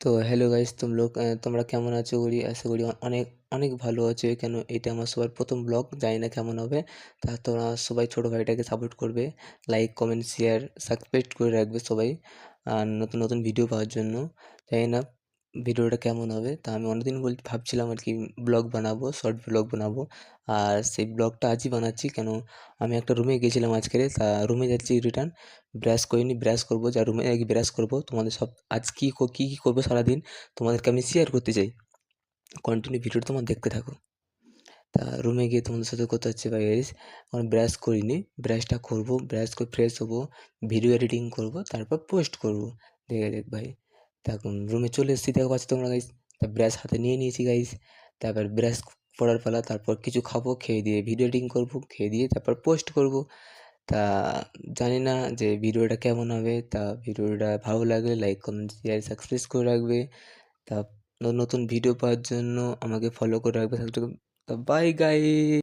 তো hello guys তোমরা কেমন আছো? আশা করি অনেক অনেক ভালো আছো। কেন এটা আমার সবার প্রথম ব্লগ, জানি না কেমন হবে। তা তোমরা সবাই ছোট ভাইটাকে সাপোর্ট করবে, লাইক কমেন্ট শেয়ার সাবস্ক্রাইব করে রাখবে সবাই, আর নতুন নতুন ভিডিও পাওয়ার জন্য। জানি না ভিডিওটা কেমন হবে। তা আমি অনেকদিন ভাবছিলাম আর কি ব্লগ বানাবো, শর্ট ব্লগ বানাবো। আর সেই ব্লগটা আজই বানাচ্ছি। কেন আমি একটা রুমে গেছিলাম আজকে, তা রুমে যাচ্ছি রিটার্ন। ব্রাশ করিনি, ব্রাশ করবো, যা রুমে গিয়ে ব্রাশ করবো। তোমাদের সব আজ কী কী করবো সারাদিন তোমাদেরকে আমি শেয়ার করতে চাই। কন্টিনিউ ভিডিওটা তোমার দেখতে থাকো। তা রুমে গিয়ে তোমাদের সাথে কথা হচ্ছে ভাই গাইস। এখন ব্রাশ করিনি, ব্রাশটা করবো, ব্রাশ করে ফ্রেশ হবো, ভিডিও এডিটিং করবো, তারপর পোস্ট করবো। দেখ ভাই, তা এখন রুমে চলে এসেছি, দেখো পাচ্ছ তোমরা গাইস। তা ব্রাশ হাতে নিয়ে নিয়েছি গাইস। তারপর ব্রাশ করার পালা, তারপর কিছু খাবো, খেয়ে দিয়ে ভিডিও এডিটিং করবো, খেয়ে দিয়ে তারপর পোস্ট করবো। তা জানি না যে ভিডিওটা কেমন হবে। তা ভিডিওটা ভালো লাগলে লাইক কমেন্ট শেয়ার সাবস্ক্রাইব করে রাখবে। তা নতুন ভিডিও পাওয়ার জন্য আমাকে ফলো করে রাখবে। তা বাই গাই।